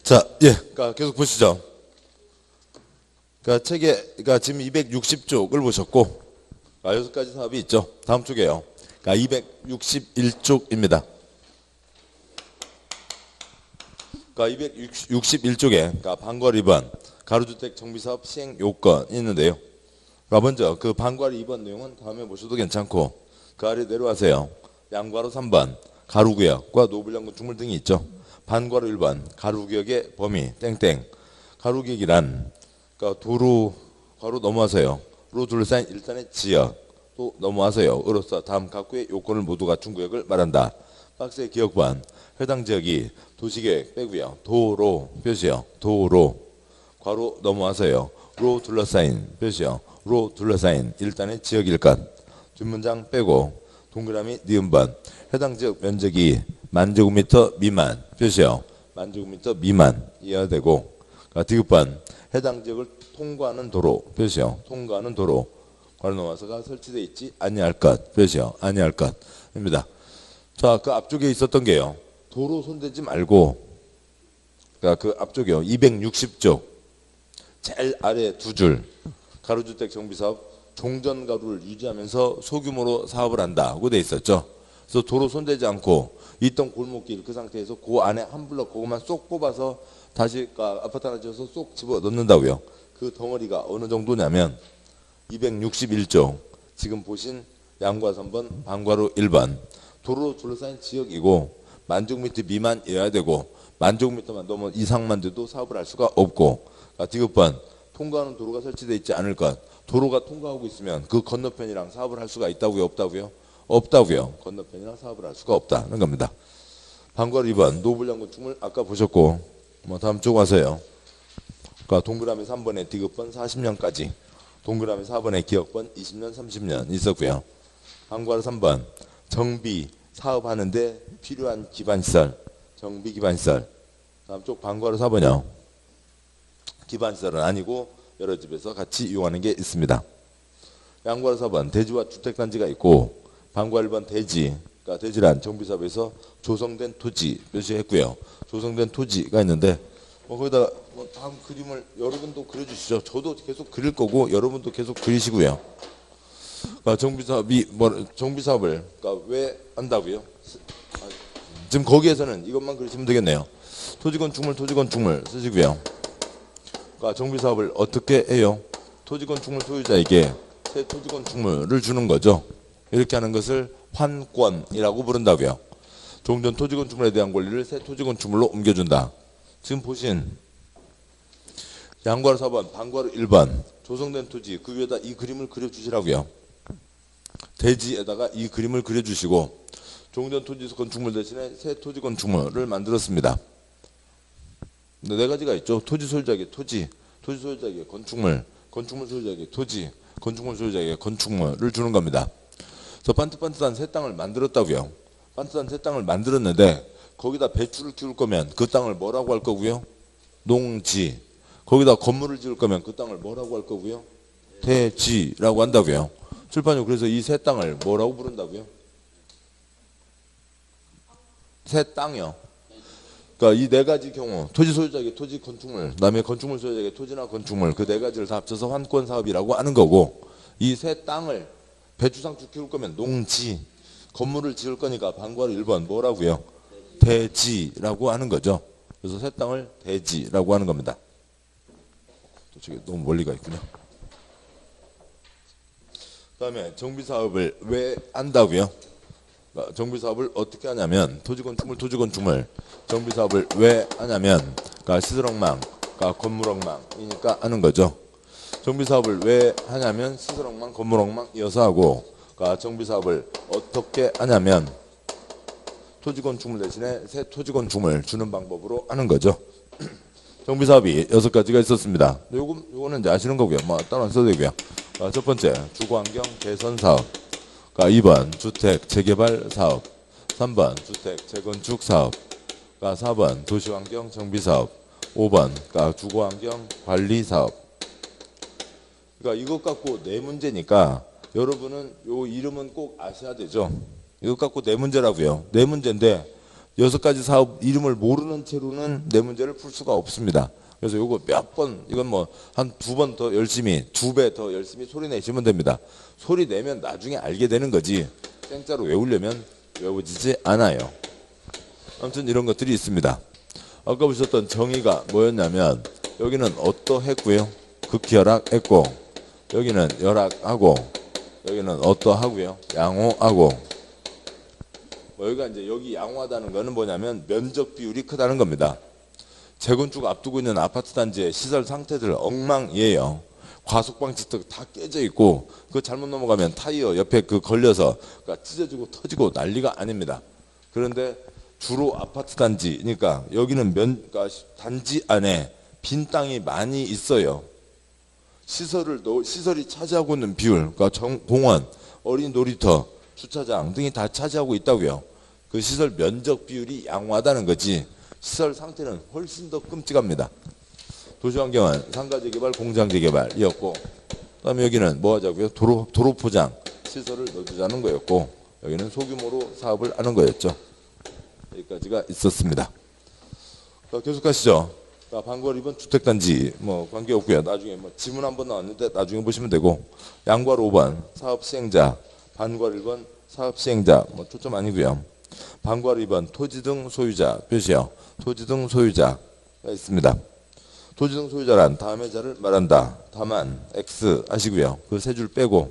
자, 그러니까 계속 보시죠. 그러니까 책에, 그러니까 지금 260쪽을 보셨고, 6가지 사업이 있죠. 다음 쪽에요. 그러니까 261쪽입니다. 그러니까 261쪽에, 그러니까 방과후 2번, 가로주택 정비사업 시행 요건이 있는데요. 그러니까 먼저 그 방과후 2번 내용은 다음에 보셔도 괜찮고, 그 아래 내려와서요. 양과로 3번, 가로구역과 노블령 건축물 등이 있죠. 반과로 1번, 가로구역의 범위, 땡땡. 가로구역이란, 그러니까 도로, 괄호 넘어와서요. 로 둘러싸인 일단의 지역, 또 넘어와서요. 으로써 다음 각구의 요건을 모두 갖춘 구역을 말한다. 박스의 기역번, 해당 지역이 도시계획 빼고요. 도로, 표시요. 도로, 괄호 넘어와서요. 로 둘러싸인, 표시요. 로 둘러싸인 일단의 지역일 것. 뒷문장 빼고, 동그라미 니은번, 해당 지역 면적이 10,000제곱미터 미만, 표시요. 10,000제곱미터 미만 이해야 되고, 그러니까 디귿번, 해당 지역을 통과하는 도로, 표시요. 통과하는 도로, 괄호 넘어서가 설치되어 있지 아니할 것, 표시요. 아니할 것입니다. 자, 그 앞쪽에 있었던 게요. 도로 손대지 말고, 그러니까 그 앞쪽이요. 260쪽 제일 아래 두 줄, 가로주택 정비사업 종전가루를 유지하면서 소규모로 사업을 한다고 돼 있었죠. 그래서 도로 손대지 않고 있던 골목길 그 상태에서 그 안에 한 블럭 그것만 쏙 뽑아서 다시 아파트 하나 지어서 쏙 집어 넣는다고요. 그 덩어리가 어느 정도냐면 261조 지금 보신 양과 3번 방과로 1번 도로로 둘러싸인 지역이고 10,000제곱미터 미만이어야 되고 10,000제곱미터만 넘은 이상만 돼도 사업을 할 수가 없고, 디귿번 통과하는 도로가 설치되어 있지 않을 것. 도로가 통과하고 있으면 그 건너편이랑 사업을 할 수가 있다고요? 없다고요? 없다고요. 건너편이랑 사업을 할 수가 없다는 겁니다. 방과후 2번 노블령 건축물 아까 보셨고, 다음 쪽 와서요. 그러니까 동그라미 3번에 디귿번 40년까지, 동그라미 4번에 기역번 20년 30년 있었고요. 방과후 3번 정비 사업하는데 필요한 기반시설, 정비 기반시설. 다음 쪽 방과후 4번이요. 기반시설은 아니고 여러 집에서 같이 이용하는 게 있습니다. 양과로 4번 대지와 주택단지가 있고, 방과후 1번 대지, 그러니까 대지란 정비사업에서 조성된 토지 표시했고요. 조성된 토지가 있는데 거기다가 다음 그림을 여러분도 그려주시죠. 저도 계속 그릴 거고 여러분도 계속 그리시고요. 그러니까 정비사업을 그러니까 왜 한다고요? 지금 거기에서는 이것만 그리시면 되겠네요. 토지건축물 쓰시고요. 그러니까 정비사업을 어떻게 해요? 토지건축물 소유자에게 새 토지건축물을 주는 거죠. 이렇게 하는 것을 환권이라고 부른다고요. 종전 토지건축물에 대한 권리를 새 토지건축물로 옮겨준다. 지금 보신 양과로 4번, 방과로 1번 조성된 토지 그 위에다 이 그림을 그려주시라고요. 대지에다가 이 그림을 그려주시고 종전 토지 건축물 대신에 새 토지 건축물을 만들었습니다. 네 가지가 있죠. 토지 소유자에게 토지 소유자에게 건축물 소유자에게 토지, 건축물 소유자에게 건축물을 주는 겁니다. 그래서 반듯반듯한 새 땅을 만들었다고요. 반듯한 새 땅을 만들었는데 거기다 배추를 키울 거면 그 땅을 뭐라고 할 거고요? 농지. 거기다 건물을 지을 거면 그 땅을 뭐라고 할 거고요? 대지라고 한다고요. 출판용 그래서 이 새 땅을 뭐라고 부른다고요? 새 땅이요. 그러니까 이 네 가지 경우 토지 소유자에게 토지 건축물, 그다음에 건축물 소유자에게 토지나 건축물 그 네 가지를 다 합쳐서 환권 사업이라고 하는 거고, 이 새 땅을 배추상추 키울 거면 농지, 건물을 지을 거니까 방과후 1번 뭐라고요? 대지라고 하는 거죠. 그래서 새 땅을 대지라고 하는 겁니다. 저기 너무 멀리 가 있군요. 그다음에 정비사업을 왜 한다고요? 정비사업을 어떻게 하냐면 토지건축물 정비사업을 왜 하냐면 그러니까 시설엉망, 그러니까 건물엉망이니까 하는 거죠. 정비사업을 왜 하냐면 시설엉망, 건물엉망 이어서 하고, 그러니까 정비사업을 어떻게 하냐면 토지건축물 대신에 새 토지건축물 주는 방법으로 하는 거죠. 정비사업이 6가지가 있었습니다. 요거는 이제 아시는 거고요. 따로 안 써도 되고요. 첫 번째 주거환경 개선 사업, 2번 주택 재개발 사업, 3번 주택 재건축 사업, 4번 도시환경 정비 사업, 5번 주거환경 관리 사업. 그러니까 이것 갖고 네 문제니까 여러분은 요 이름은 꼭 아셔야 되죠. 이것 갖고 네 문제라고요. 네 문제인데 6가지 사업 이름을 모르는 채로는 내 문제를 풀 수가 없습니다. 그래서 요거 몇 번, 이건 뭐 한 2번 더 열심히, 2배 더 열심히 소리 내시면 됩니다. 소리 내면 나중에 알게 되는 거지 땡짜로 외우려면 외워지지 않아요. 아무튼 이런 것들이 있습니다. 아까 보셨던 정의가 뭐였냐면 여기는 어떠했고요. 극혈락했고, 여기는 열악하고, 여기는 어떠하고요. 양호하고. 여기가 이제 여기 양호하다는 거는 뭐냐면 면적 비율이 크다는 겁니다. 재건축 앞두고 있는 아파트 단지의 시설 상태들 엉망이에요. 과속방지턱 다 깨져 있고 그 잘못 넘어가면 타이어 옆에 그 걸려서 찢어지고 터지고 난리가 아닙니다. 그런데 주로 아파트 단지니까 여기는 그러니까 단지 안에 빈 땅이 많이 있어요. 시설이 차지하고 있는 비율, 그러니까 공원, 어린 놀이터, 주차장 등이 다 차지하고 있다고요. 그 시설 면적 비율이 양호하다는 거지 시설 상태는 훨씬 더 끔찍합니다. 도시환경은 상가재개발, 공장재개발이었고, 그다음에 여기는 뭐 하자고요? 도로 포장 시설을 넣어주자는 거였고, 여기는 소규모로 사업을 하는 거였죠. 여기까지가 있었습니다. 계속 가시죠. 방과로 입은 주택단지 뭐 관계없고요. 나중에 뭐 지문 한번 나왔는데 나중에 보시면 되고, 양과로 5번 사업 시행자, 반과로 1번 사업 시행자 뭐 초점 아니고요. 반과로 2번 토지 등 소유자 표시요. 토지 등 소유자가 있습니다. 토지 등 소유자란 다음의 자를 말한다. 다만 X 하시고요. 그 세 줄 빼고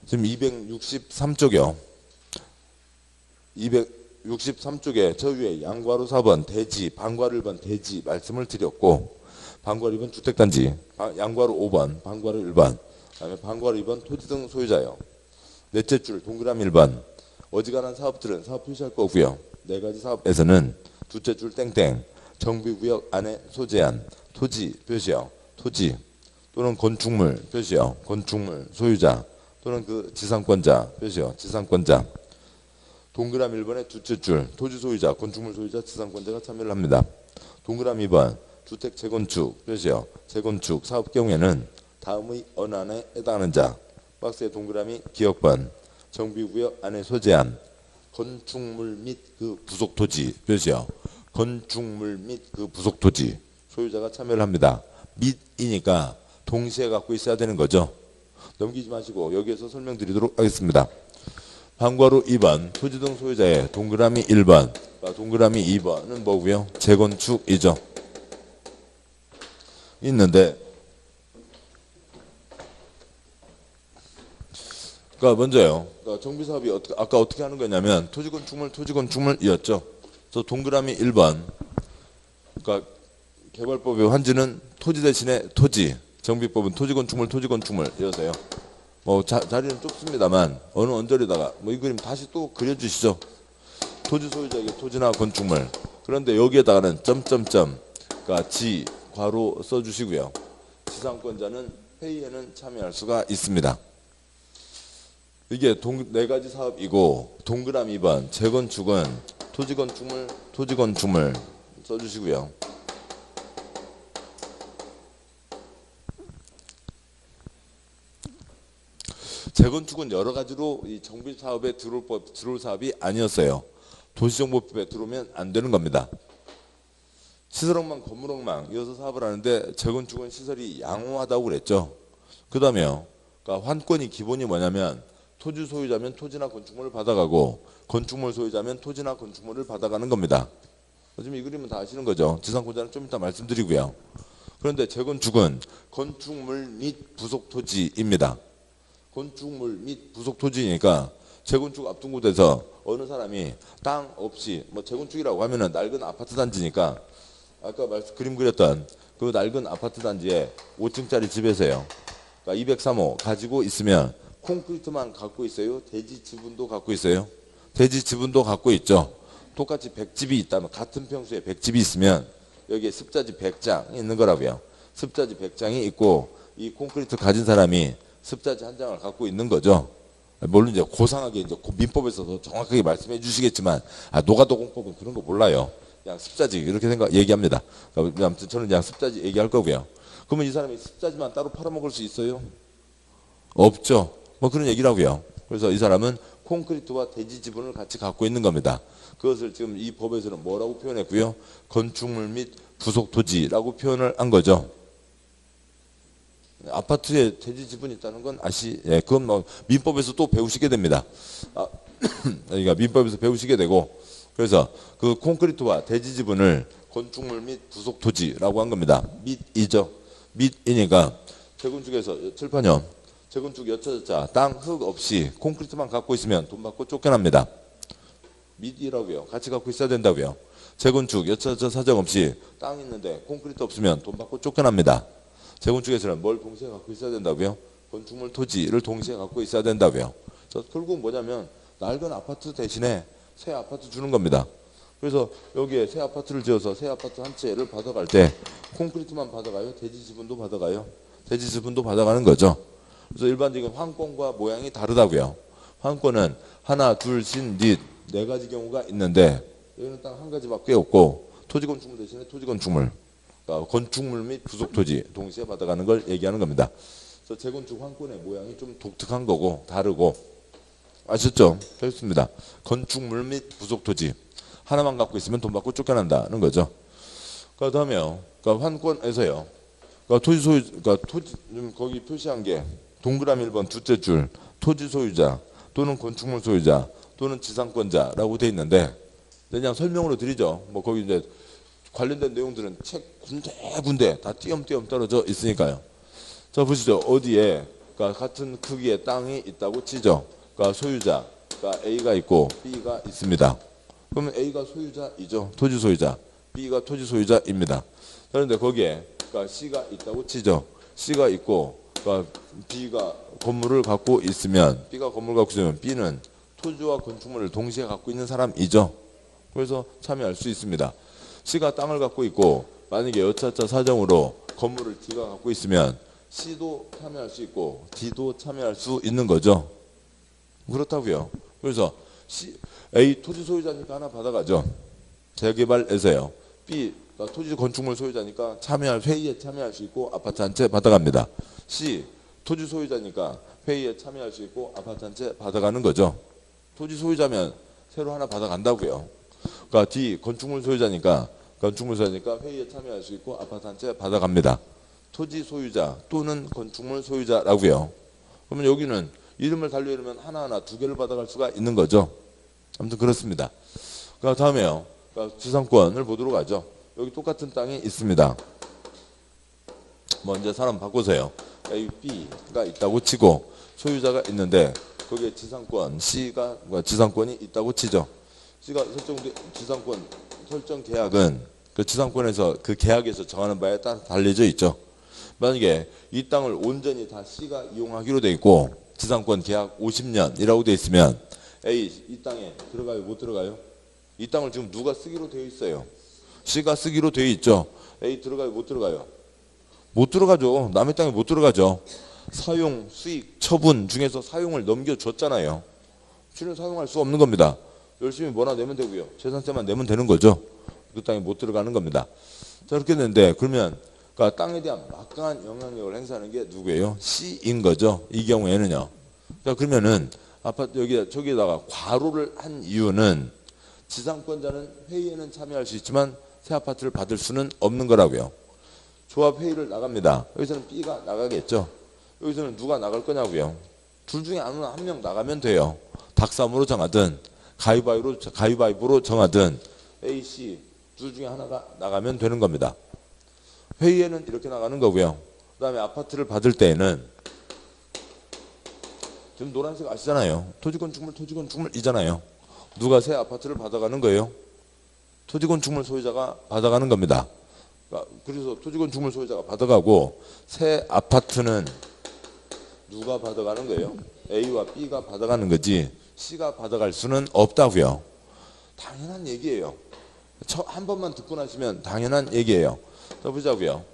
지금 263쪽이요. 263쪽에 저 위에 양과로 4번 대지, 반과로 1번 대지 말씀을 드렸고, 반과로 2번 주택단지, 양과로 5번, 반과로 1번, 그다음에 반과로 2번 토지 등 소유자요. 넷째 줄 동그라미 1번 어지간한 사업들은 사업 표시할 거고요. 4가지 사업에서는 둘째 줄 땡땡 정비구역 안에 소재한 토지 표시요. 토지 또는 건축물 표시요. 건축물 소유자 또는 그 지상권자 표시요. 지상권자. 동그라미 1번의 둘째 줄 토지 소유자, 건축물 소유자, 지상권자가 참여를 합니다. 동그라미 2번 주택 재건축 표시요. 재건축 사업 경우에는 다음의 어느 안에 해당하는 자. 박스의 동그라미 기억번 정비구역 안에 소재한 건축물 및 그 부속 토지 표시요. 건축물 및 그 부속 토지 소유자가 참여를 합니다. 및이니까 동시에 갖고 있어야 되는 거죠. 넘기지 마시고 여기에서 설명드리도록 하겠습니다. 반과로 2번 토지 등 소유자의 동그라미 1번, 동그라미 2번은 뭐고요? 재건축이죠. 있는데 그러니까 먼저요. 그러니까 정비사업이 아까 어떻게 하는 거냐면 토지건축물이었죠. 그래서 동그라미 1번. 그러니까 개발법의 환지는 토지 대신에 토지, 정비법은 토지건축물이어서요. 뭐 자리는 좁습니다만 어느 언저리다가 뭐 이 그림 다시 또 그려주시죠. 토지 소유자에게 토지나 건축물. 그런데 여기에다가는 점점점, 그러니까 지 괄호 써주시고요. 지상권자는 회의에는 참여할 수가 있습니다. 이게 4가지 사업이고 동그라미 2번 재건축은 토지건축물 써주시고요. 재건축은 여러 가지로 이 정비 사업에 들어올 사업이 아니었어요. 도시정보법에 들어오면 안 되는 겁니다. 시설엉망, 건물엉망 이어서 사업을 하는데 재건축은 시설이 양호하다고 그랬죠. 그 다음에요. 그러니까 환권이 기본이 뭐냐면 토지 소유자면 토지나 건축물을 받아가고 건축물 소유자면 토지나 건축물을 받아가는 겁니다. 지금 이 그림은 다 아시는 거죠. 지상권자는 좀 이따 말씀드리고요. 그런데 재건축은 건축물 및 부속 토지입니다. 건축물 및 부속 토지니까 재건축 앞둔 곳에서 어느 사람이 땅 없이 뭐 재건축이라고 하면은 낡은 아파트 단지니까 아까 그림 그렸던 그 낡은 아파트 단지에 5층짜리 집에서요. 그러니까 203호 가지고 있으면 콘크리트만 갖고 있어요? 대지 지분도 갖고 있어요? 대지 지분도 갖고 있죠. 똑같이 100집이 있다면 같은 평수에 100집이 있으면 여기에 습자지 100장이 있는 거라고요. 습자지 100장이 있고 이 콘크리트 가진 사람이 습자지 한 장을 갖고 있는 거죠. 물론 이제 고상하게 이제 민법에서 더 정확하게 말씀해 주시겠지만 노가다 공법은 그런 거 몰라요. 그냥 습자지 이렇게 얘기합니다. 그러니까 아무튼 저는 그냥 습자지 얘기할 거고요. 그러면 이 사람이 습자지만 따로 팔아먹을 수 있어요? 없죠. 뭐 그런 얘기라고요. 그래서 이 사람은 콘크리트와 대지 지분을 같이 갖고 있는 겁니다. 그것을 지금 이 법에서는 뭐라고 표현했고요? 건축물 및 부속 토지라고 표현을 한 거죠. 아파트에 대지 지분이 있다는 건 예, 그건 뭐 민법에서 또 배우시게 됩니다. 그러니까 민법에서 배우시게 되고, 그래서 그 콘크리트와 대지 지분을 건축물 및 부속 토지라고 한 겁니다. 및이죠. 및이니까 재건축에서 칠판형 재건축 여차저차 땅 흙 없이 콘크리트만 갖고 있으면 돈 받고 쫓겨납니다. 밋이라고요. 같이 갖고 있어야 된다고요. 재건축 여차저차 사정 없이 땅 있는데 콘크리트 없으면 돈 받고 쫓겨납니다. 재건축에서는 뭘 동시에 갖고 있어야 된다고요? 건축물 토지를 동시에 갖고 있어야 된다고요. 그래서 결국 뭐냐면 낡은 아파트 대신에 새 아파트 주는 겁니다. 그래서 여기에 새 아파트를 지어서 새 아파트 한 채를 받아갈 때 콘크리트만 받아가요? 대지 지분도 받아가요? 대지 지분도 받아가는 거죠. 그래서 일반적인 환권과 모양이 다르다고요. 환권은 하나, 둘, 신, 닛, 네 가지 경우가 있는데 여기는 딱 한 가지밖에 없고 토지 건축물 대신에 토지 건축물, 그러니까 건축물 및 부속 토지 동시에 받아가는 걸 얘기하는 겁니다. 그래서 재건축 환권의 모양이 좀 독특한 거고 다르고, 아셨죠? 좋습니다. 건축물 및 부속 토지 하나만 갖고 있으면 돈 받고 쫓겨난다는 거죠. 그 다음에요. 그러니까 환권에서요. 그러니까 토지 소유, 그러니까 토지 거기 표시한 게 동그라미 1번 두째 줄 토지 소유자 또는 건축물 소유자 또는 지상권자라고 돼 있는데 그냥 설명으로 드리죠. 뭐 거기 이제 관련된 내용들은 책 군데군데 다 띄엄띄엄 떨어져 있으니까요. 자 보시죠. 어디에 그러니까 같은 크기의 땅이 있다고 치죠. 그러니까 소유자, 그러니까 A가 있고 B가 있습니다. 그러면 A가 소유자이죠. 토지 소유자. B가 토지 소유자입니다. 그런데 거기에 그러니까 C가 있다고 치죠. C가 있고 그러니까 B가 건물을 갖고 있으면 B가 건물을 갖고 있으면 B는 토지와 건축물을 동시에 갖고 있는 사람이죠. 그래서 참여할 수 있습니다. C가 땅을 갖고 있고 만약에 여차저차 사정으로 건물을 D가 갖고 있으면 C도 참여할 수 있고 D도 참여할 수 있는 거죠. 그렇다고요. 그래서 A 토지 소유자니까 하나 받아가죠. 재개발에서요. B 토지 건축물 소유자니까 회의에 참여할 수 있고 아파트 한 채 받아갑니다. C 토지 소유자니까 회의에 참여할 수 있고 아파트 한 채 받아가는 거죠. 토지 소유자면 새로 하나 받아간다고요. 그러니까 D 건축물 소유자니까 회의에 참여할 수 있고 아파트 한 채 받아갑니다. 토지 소유자 또는 건축물 소유자라고요. 그러면 여기는 이름을 달리려면 하나하나 두 개를 받아갈 수가 있는 거죠. 아무튼 그렇습니다. 그 다음에요. 지상권을 보도록 하죠. 여기 똑같은 땅이 있습니다. 먼저 사람 바꿔서요. A, B가 있다고 치고 소유자가 있는데 거기에 지상권 C가 지상권이 있다고 치죠. C가 지상권 설정 계약은 그 지상권에서 그 계약에서 정하는 바에 따라 달려져 있죠. 만약에 이 땅을 온전히 다 C가 이용하기로 돼 있고 지상권 계약 50년이라고 돼 있으면 A 이 땅에 들어가요? 못 들어가요? 이 땅을 지금 누가 쓰기로 되어 있어요? C가 쓰기로 되어 있죠. A 들어가요? 못 들어가요? 못 들어가죠. 남의 땅에 못 들어가죠. 사용, 수익, 처분 중에서 사용을 넘겨줬잖아요. C는 사용할 수 없는 겁니다. 열심히 뭐나 내면 되고요. 재산세만 내면 되는 거죠. 그 땅에 못 들어가는 겁니다. 자 이렇게 되는데 그러면 그러니까 땅에 대한 막강한 영향력을 행사하는 게 누구예요? C인 거죠. 이 경우에는요. 자 그러면은 아파트 저기에다가 괄호를 한 이유는 지상권자는 회의에는 참여할 수 있지만 새 아파트를 받을 수는 없는 거라고요. 조합 회의를 나갑니다. 여기서는 B가 나가겠죠. 여기서는 누가 나갈 거냐고요. 둘 중에 아무나 한 명 나가면 돼요. 닭싸움으로 정하든 가위바위보로 정하든 A, C 둘 중에 하나가 나가면 되는 겁니다. 회의에는 이렇게 나가는 거고요. 그 다음에 아파트를 받을 때에는 지금 노란색 아시잖아요. 토지건축물이잖아요. 누가 새 아파트를 받아가는 거예요? 토지건축물 소유자가 받아가는 겁니다. 그래서 토지건축물 소유자가 받아가고 새 아파트는 누가 받아가는 거예요? A와 B가 받아가는 거지 C가 받아갈 수는 없다고요. 당연한 얘기예요. 한 번만 듣고 나시면 당연한 얘기예요. 자 보자고요.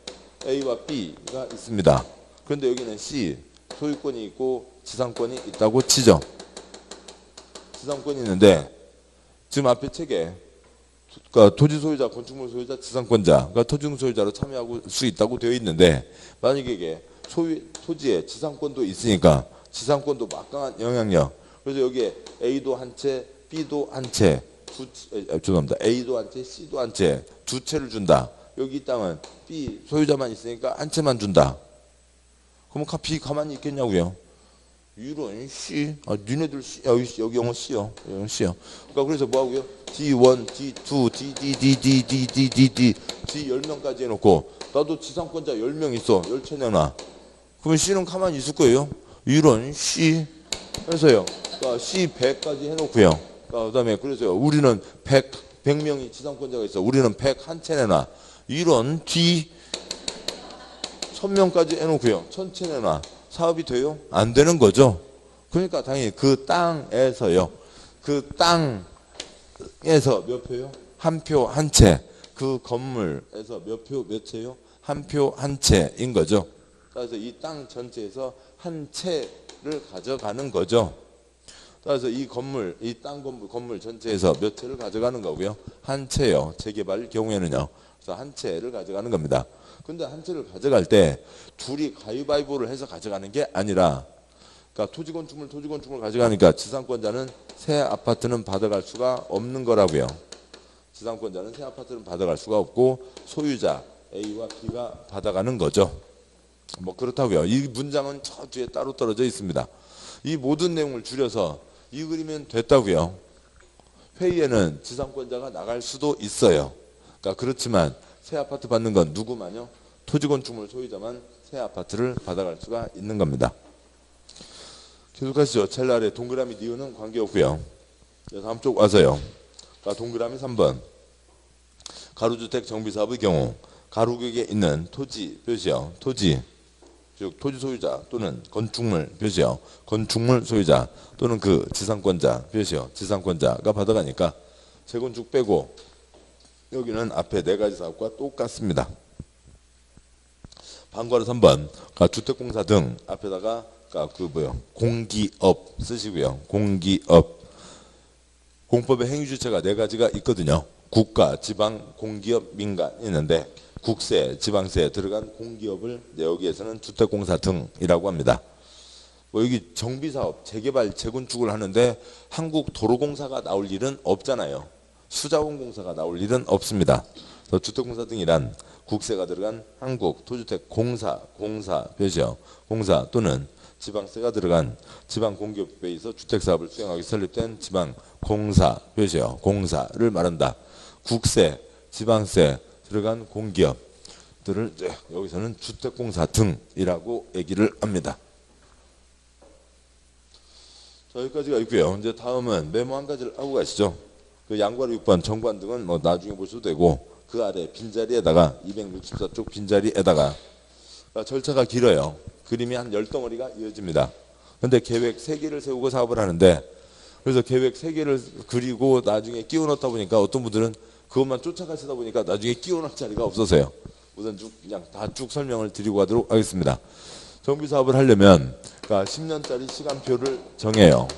A와 B가 있습니다. 그런데 여기는 C 소유권이 있고 지상권이 있다고 치죠. 지상권이 있는데 지금 앞에 책에 그러니까 토지 소유자, 건축물 소유자, 지상권자, 그러니까 토지 소유자로 참여할 수 있다고 되어 있는데 만약에 이게 토지에 지상권도 있으니까 지상권도 막강한 영향력. 그래서 여기에 A도 한 채, B도 한 채, 죄송합니다. A도 한 채, C도 한 채, 두 채를 준다. 여기 이 땅은 B 소유자만 있으니까 한 채만 준다. 그러면 B 가만히 있겠냐고요. 이런 C, 니네들 C, 여기 영어 C요. 여기 C요. 그러니까 그래서 뭐 하고요? D1, D2, D 10명까지 해놓고 나도 지상권자 10명 있어. 10채 내놔. 그러면 C는 가만히 있을 거예요. 이런 C 해서요. 그러니까 C 100까지 해놓고요. 그다음에 그래서요. 우리는 100명이 지상권자가 있어. 우리는 101채 내놔. 이런 D 1000명까지 해놓고요. 1000채 내놔. 사업이 돼요? 안 되는 거죠. 그러니까 당연히 그 땅에서요. 그 땅에서 몇 표요? 한 표 한 채. 그 건물에서 몇 표 몇 채요? 한 표 한 채인 거죠. 그래서 이 땅 전체에서 한 채를 가져가는 거죠. 그래서 이 건물, 이 땅 건물 전체에서 몇 채를 가져가는 거고요. 한 채요. 재개발 경우에는요. 그래서 한 채를 가져가는 겁니다. 근데 한 채를 가져갈 때 둘이 가위바위보를 해서 가져가는 게 아니라, 그러니까 토지건축물 가져가니까 지상권자는 새 아파트는 받아갈 수가 없는 거라고요. 지상권자는 새 아파트는 받아갈 수가 없고 소유자 A와 B가 받아가는 거죠. 뭐 그렇다고요. 이 문장은 저 뒤에 따로 떨어져 있습니다. 이 모든 내용을 줄여서 읽으면 됐다고요. 회의에는 지상권자가 나갈 수도 있어요. 그러니까 그렇지만 새 아파트 받는 건 누구만요? 토지건축물 소유자만 새 아파트를 받아갈 수가 있는 겁니다. 계속하시죠. 젤 아래 동그라미 니은은 관계없고요. 다음 쪽 와서요. 동그라미 3번. 가로주택 정비사업의 경우 가로구역에 있는 토지 표시요. 토지, 즉 토지 소유자 또는 건축물 표시요. 건축물 소유자 또는 그 지상권자 표시요. 지상권자가 받아가니까 재건축 빼고 여기는 앞에 네 가지 사업과 똑같습니다. 방과로 3번. 주택공사 등 앞에다가 공기업 쓰시고요. 공기업. 공법의 행위주체가 네 가지가 있거든요. 국가, 지방, 공기업, 민간 있는데 국세, 지방세 들어간 공기업을 여기에서는 주택공사 등이라고 합니다. 뭐 여기 정비사업, 재개발, 재건축을 하는데 한국도로공사가 나올 일은 없잖아요. 수자원공사가 나올 일은 없습니다. 그래서 주택공사 등이란 국세가 들어간 한국토주택공사, 공사 표시요. 공사 또는 지방세가 들어간 지방공기업에 있어 주택사업을 수행하기 설립된 지방공사 표시요. 공사를 말한다. 국세, 지방세 들어간 공기업들을 여기서는 주택공사 등이라고 얘기를 합니다. 자, 여기까지가 있고요. 이제 다음은 메모 한 가지를 하고 가시죠. 그 양과로 6번 정관 등은 뭐 나중에 보셔도 되고 그 아래 빈자리에다가 264쪽 빈자리에다가 절차가 길어요. 그림이 한 10덩어리가 이어집니다. 근데 계획 3개를 세우고 사업을 하는데 그래서 계획 3개를 그리고 나중에 끼워 넣다 보니까 어떤 분들은 그것만 쫓아가시다 보니까 나중에 끼워 넣을 자리가 없어서요. 우선 그냥 다 쭉 설명을 드리고 가도록 하겠습니다. 정비 사업을 하려면 10년짜리 시간표를 정해요.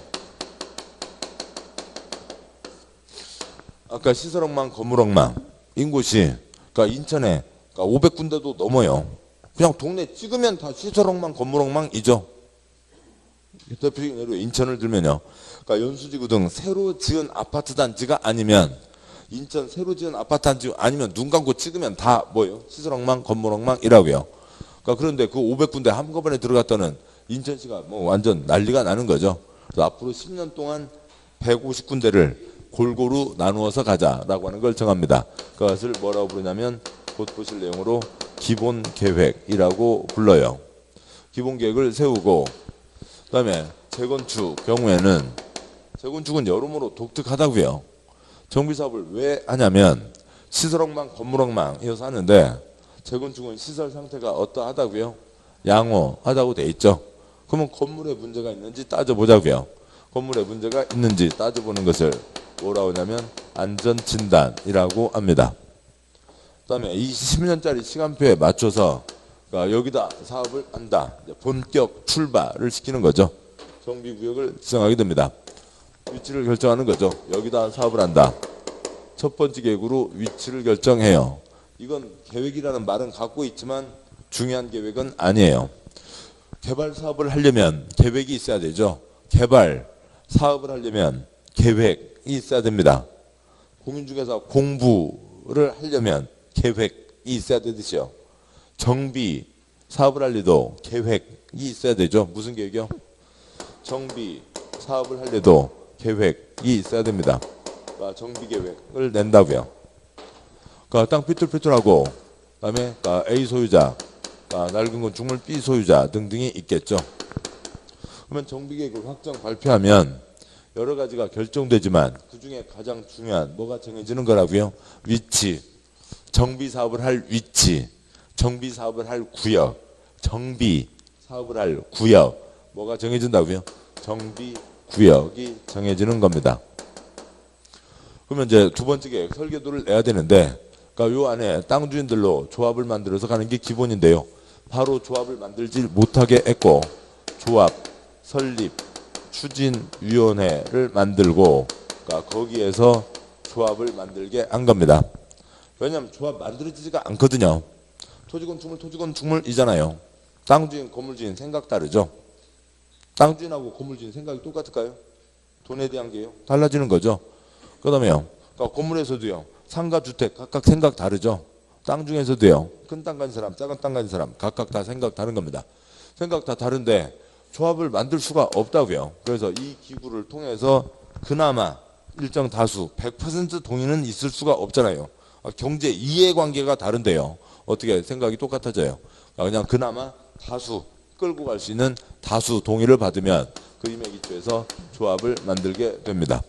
아까 시설 엉망, 건물 엉망인 곳이 인천에 500군데도 넘어요. 그냥 동네 찍으면 다 시설 엉망, 건물 엉망이죠. 대표적인 예로 인천을 들면요. 연수지구 등 새로 지은 아파트 단지가 아니면 인천 새로 지은 아파트 단지 아니면 눈 감고 찍으면 다 뭐예요? 시설 엉망, 건물 엉망이라고요. 그런데 그 500군데 한꺼번에 들어갔다는 인천시가 뭐 완전 난리가 나는 거죠. 그래서 앞으로 10년 동안 150군데를 골고루 나누어서 가자라고 하는 걸 정합니다. 그것을 뭐라고 부르냐면 곧 보실 내용으로 기본계획이라고 불러요. 기본계획을 세우고 그다음에 재건축 경우에는 재건축은 여러모로 독특하다고요. 정비사업을 왜 하냐면 시설 엉망, 건물 엉망이어서 하는데 재건축은 시설 상태가 어떠하다고요? 양호하다고 돼 있죠. 그러면 건물에 문제가 있는지 따져보자고요. 건물에 문제가 있는지 따져보는 것을 뭐라고 하냐면 안전진단이라고 합니다. 그 다음에 이 10년짜리 시간표에 맞춰서 여기다 사업을 한다. 본격 출발을 시키는 거죠. 정비구역을 지정하게 됩니다. 위치를 결정하는 거죠. 여기다 사업을 한다. 첫 번째 계획으로 위치를 결정해요. 이건 계획이라는 말은 갖고 있지만 중요한 계획은 아니에요. 개발 사업을 하려면 계획이 있어야 되죠. 개발 사업을 하려면 계획이 있어야 됩니다. 공인중개사 공부를 하려면 계획이 있어야 되듯이요. 정비 사업을 하려도 계획이 있어야 되죠. 무슨 계획이요? 정비 사업을 하려도 계획이 있어야 됩니다. 그러니까 정비 계획을 낸다고요. 그러니까 땅 삐뚤삐뚤하고 그다음에 그러니까 A 소유자, 그러니까 낡은 건축물 B 소유자 등등이 있겠죠. 그러면 정비 계획을 확정 발표하면 여러 가지가 결정되지만 그 중에 가장 중요한 뭐가 정해지는 거라고요? 위치, 정비 사업을 할 위치, 정비 사업을 할 구역, 정비 사업을 할 구역, 뭐가 정해진다고요? 정비 구역이 정해지는 겁니다. 그러면 이제 두 번째 계획 설계도를 내야 되는데, 그러니까 요 안에 땅 주인들로 조합을 만들어서 가는 게 기본인데요. 바로 조합을 만들지 못하게 했고, 조합 설립 추진위원회를 만들고, 그러니까 거기에서 조합을 만들게 한 겁니다. 왜냐하면 조합 만들어지지가 않거든요. 토지건축물이잖아요. 땅주인 건물주인 생각 다르죠. 땅주인하고 건물주인 생각이 똑같을까요? 돈에 대한 게요 달라지는 거죠. 그다음에요, 그러니까 건물에서도요 상가주택 각각 생각 다르죠. 땅 중에서도요 큰 땅 가진 사람 작은 땅 가진 사람 각각 다 생각 다른 겁니다. 생각 다 다른데 조합을 만들 수가 없다고요. 그래서 이 기구를 통해서 그나마 일정 다수 100% 동의는 있을 수가 없잖아요. 경제 이해관계가 다른데요 어떻게 생각이 똑같아져요. 그냥 그나마 다수 끌고 갈 수 있는 다수 동의를 받으면 그 힘에 기초해서 조합을 만들게 됩니다.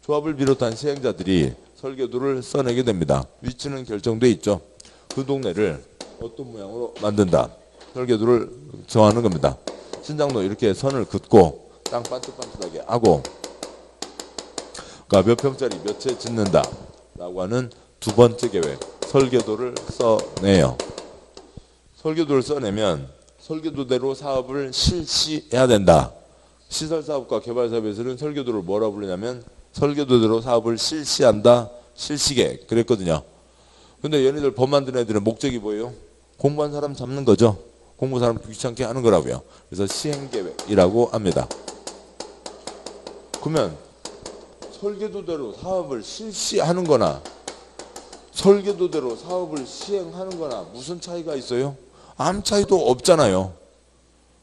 조합을 비롯한 시행자들이 설계도를 써내게 됩니다. 위치는 결정돼 있죠. 그 동네를 어떤 모양으로 만든다. 설계도를 정하는 겁니다. 신장로 이렇게 선을 긋고 땅 반듯반듯하게 하고, 그러니까 몇 평짜리 몇 채 짓는다 라고 하는 두 번째 계획 설계도를 써내요. 설계도를 써내면 설계도대로 사업을 실시해야 된다. 시설사업과 개발사업에서는 설계도를 뭐라 부르냐면 설계도대로 사업을 실시한다, 실시계획 그랬거든요. 근데 얘네들 법 만드는 애들은 목적이 뭐예요? 공부한 사람 잡는 거죠. 공부 사람 귀찮게 하는 거라고요. 그래서 시행계획이라고 합니다. 그러면 설계도대로 사업을 실시하는 거나 설계도대로 사업을 시행하는 거나 무슨 차이가 있어요? 아무 차이도 없잖아요.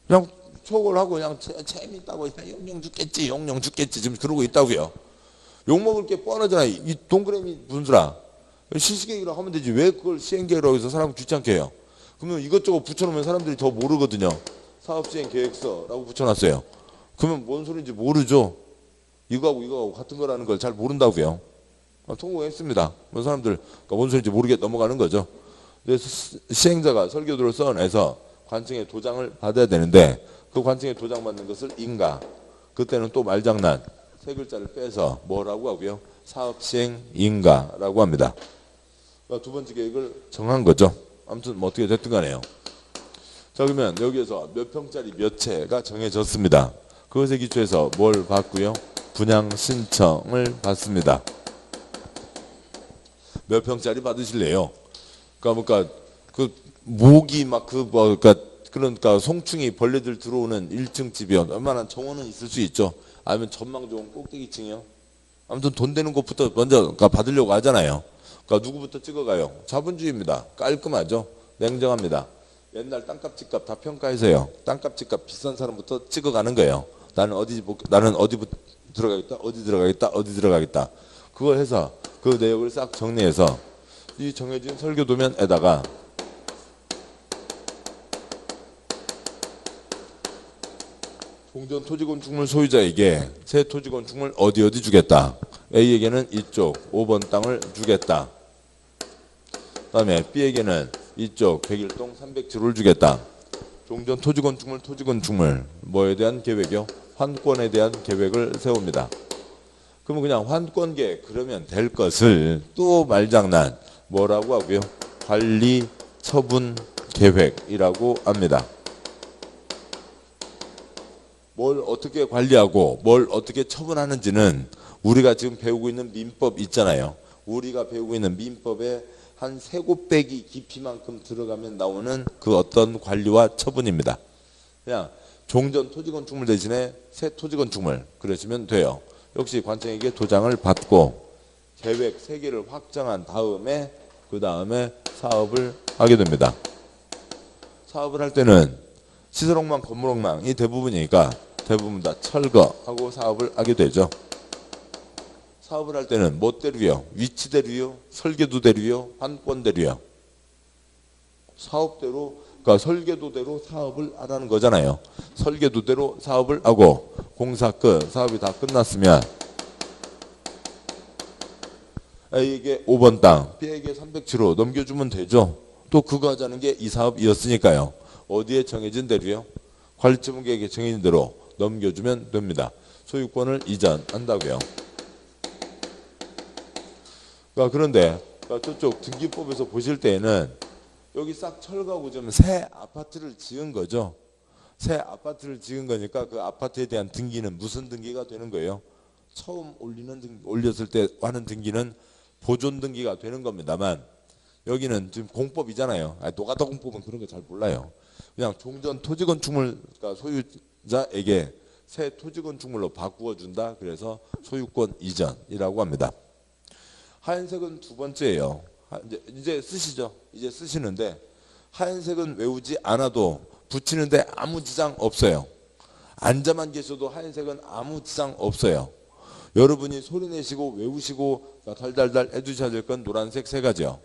그냥 초월하고 그냥 재밌다고 용용 죽겠지 용용 죽겠지 지금 그러고 있다고요. 욕먹을 게 뻔하잖아요. 이 동그라미 분수라 실시계획이라고 하면 되지 왜 그걸 시행계획이라고 해서 사람 귀찮게 해요. 그러면 이것저것 붙여놓으면 사람들이 더 모르거든요. 사업시행계획서라고 붙여놨어요. 그러면 뭔 소리인지 모르죠. 이거하고 같은 거라는 걸 잘 모른다고요. 통보했습니다. 사람들 그러니까 뭔 소리인지 모르게 넘어가는 거죠. 그래서 시행자가 설계도를 써내서 관청에 도장을 받아야 되는데 그 관청에 도장 받는 것을 인가, 그때는 또 말장난 세 글자를 빼서 뭐라고 하고요? 사업시행인가라고 합니다. 그러니까 두 번째 계획을 정한 거죠. 아무튼 뭐 어떻게 됐든 간에요. 자, 그러면 여기에서 몇 평짜리 몇 채가 정해졌습니다. 그것에 기초해서 뭘 받고요? 분양 신청을 받습니다. 몇 평짜리 받으실래요? 그러니까 그 모기 막 그러니까 송충이 벌레들 들어오는 1층 집이요. 얼마나 정원은 있을 수 있죠. 아니면 전망 좋은 꼭대기층이요. 아무튼 돈 되는 곳부터 먼저 받으려고 하잖아요. 그러니까 누구부터 찍어가요? 자본주의입니다. 깔끔하죠. 냉정합니다. 옛날 땅값 집값 다 평가해서요. 땅값 집값 비싼 사람부터 찍어가는 거예요. 나는 어디 들어가겠다. 그거 해서 그 내역을 싹 정리해서 이 정해진 설계도면에다가 종전 토지건축물 소유자에게 새 토지건축물 어디 주겠다. A에게는 이쪽 5번 땅을 주겠다. 그 다음에 B에게는 이쪽 101동 307호를 주겠다. 종전 토지건축물 뭐에 대한 계획이요? 환권에 대한 계획을 세웁니다. 그러면 그냥 환권 계획 그러면 될 것을 또 말장난 뭐라고 하고요? 관리 처분 계획이라고 합니다. 뭘 어떻게 관리하고 뭘 어떻게 처분하는지는 우리가 지금 배우고 있는 민법 있잖아요. 우리가 배우고 있는 민법에 한 3곱배기 깊이만큼 들어가면 나오는 그 어떤 관리와 처분입니다. 그냥 종전 토지건축물 대신에 새 토지건축물 그러시면 돼요. 역시 관청에게 도장을 받고 계획 3개를 확정한 다음에 그 다음에 사업을 하게 됩니다. 사업을 할 때는 시설옥망, 건물옥망이 대부분이니까 대부분 다 철거하고 사업을 하게 되죠. 사업을 할 때는 뭐 대로요? 위치 대로요? 설계도 대로요? 판권 대로요? 사업대로, 그러니까 설계도대로 사업을 하라는 거잖아요. 설계도대로 사업을 하고 공사 끝, 사업이 다 끝났으면 A에게 5번 땅, B에게 307호 넘겨주면 되죠. 또 그거 하자는 게 이 사업이었으니까요. 어디에 정해진 대로요? 관리처분계획에 정해진 대로 넘겨주면 됩니다. 소유권을 이전한다고요. 그런데 저쪽 등기법에서 보실 때에는 여기 싹 철거하고 좀 새 아파트를 지은 거죠. 새 아파트를 지은 거니까 그 아파트에 대한 등기는 무슨 등기가 되는 거예요? 처음 올렸을 때 하는 등기는 보존 등기가 되는 겁니다만 여기는 지금 공법이잖아요. 노가다 공법은 그런 거 잘 몰라요. 그냥 종전 토지건축물 소유자에게 새 토지건축물로 바꾸어 준다. 그래서 소유권 이전이라고 합니다. 하얀색은 두 번째예요. 이제 쓰시죠. 이제 쓰시는데 하얀색은 외우지 않아도 붙이는데 아무 지장 없어요. 앉아만 계셔도 하얀색은 아무 지장 없어요. 여러분이 소리내시고 외우시고 달달달 해주셔야 될 건 노란색 3가지요.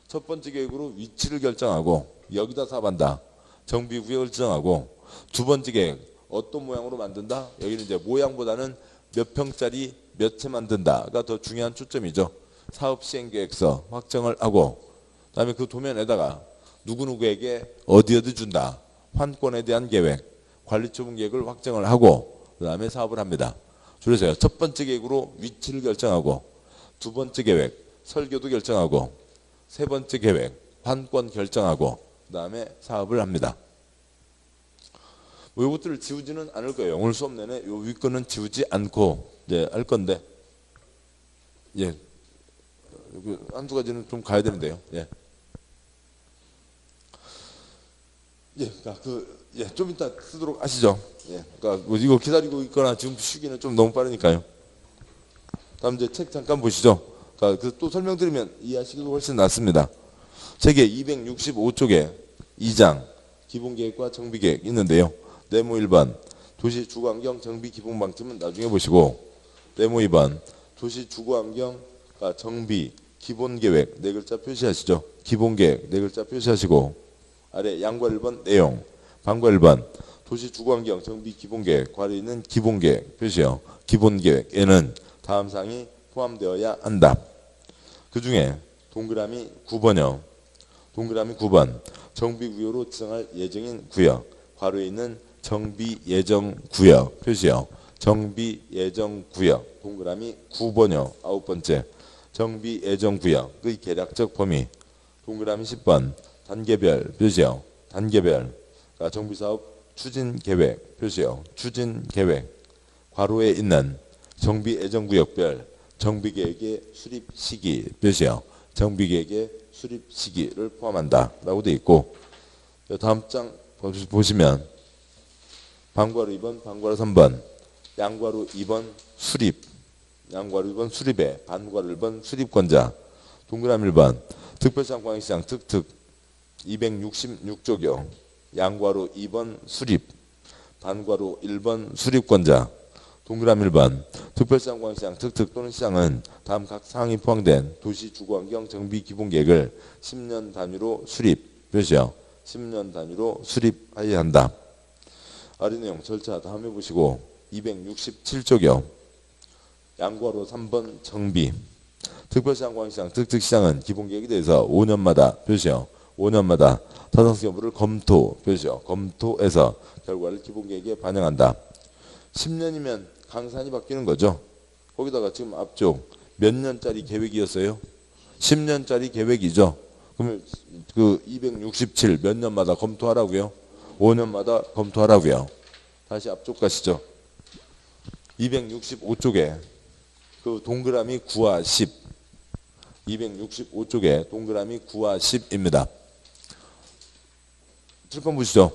첫 번째 계획으로 위치를 결정하고 여기다 사업한다. 정비구역을 지정하고 두 번째 계획 어떤 모양으로 만든다. 여기는 이제 모양보다는 몇 평짜리 몇 채 만든다가 더 중요한 초점이죠. 사업시행계획서 확정을 하고 그다음에 그 도면에다가 누구누구에게 어디 준다. 환권에 대한 계획, 관리처분 계획을 확정을 하고 그 다음에 사업을 합니다. 줄여서요. 첫 번째 계획으로 위치를 결정하고 두 번째 계획 설계도 결정하고 세 번째 계획 환권 결정하고 그 다음에 사업을 합니다. 뭐 이것들을 지우지는 않을 거예요. 오늘 수업 내내 요 윗거는 지우지 않고 이제 할 건데 예. 한두 가지는 좀 가야 되는데요. 예. 예, 좀 이따 쓰도록 하시죠. 예, 그러니까 뭐 이거 기다리고 있거나 지금 쉬기는 좀 너무 빠르니까요. 다음 이제 책 잠깐 보시죠. 그러니까 또 설명드리면 이해하시기가 훨씬 낫습니다. 책의 265쪽에 2장 기본계획과 정비계획 있는데요. 네모 1번 도시 주거환경 정비 기본방침은 나중에 보시고 네모 2번 도시 주거환경 정비 기본계획 4글자 표시하시죠. 기본계획 4글자 표시하시고 아래 양과 1번 내용, 방과 1번 도시 주거환경 정비 기본계획 괄호에 있는 기본계획 표시요. 기본계획에는 다음 사항이 포함되어야 한다. 그 중에 동그라미 9번이요. 동그라미 9번 정비구역으로 지정할 예정인 구역 괄호에 있는 정비예정구역 표시요. 정비예정구역 동그라미 9번이요. 9번째 정비예정구역의 계략적 범위 동그라미 10번 단계별 표시요. 단계별 정비사업 추진계획 표시요. 추진계획 괄호에 있는 정비예정구역별 정비계획의 수립시기 표시요. 정비계획의 수립시기를 포함한다 라고 되어 있고 다음 장 보시면 방괄호 2번 방괄호 3번 양괄호 2번 수립 양괄호 2번 수립에 반괄호 1번 수립권자 동그라미 1번 특별시장 광역시장 특특 266조교 양괄호 2번 수립 반괄호 1번 수립권자 동그라미 1번 특별시장 광역시장 특특 또는 시장은 다음 각 사항이 포함된 도시 주거환경 정비 기본계획을 10년 단위로 수립 표시요. 10년 단위로 수립하여야 한다. 아래 내용 절차 다음에 보시고 267조교 양괄호 3번 정비 특별시장 광역시장 특특시장은 기본계획에 대해서 5년마다 표시요. 5년마다 타당성 여부를 검토 표시요. 검토해서 결과를 기본계획에 반영한다. 10년이면 강산이 바뀌는 거죠. 거기다가 지금 앞쪽 몇 년짜리 계획이었어요? 10년짜리 계획이죠. 그러면 그 267 몇 년마다 검토하라고요? 5년마다 검토하라고요. 다시 앞쪽 가시죠. 265쪽에 그 동그라미 9와 10 265쪽에 동그라미 9와 10입니다. 칠판 보시죠.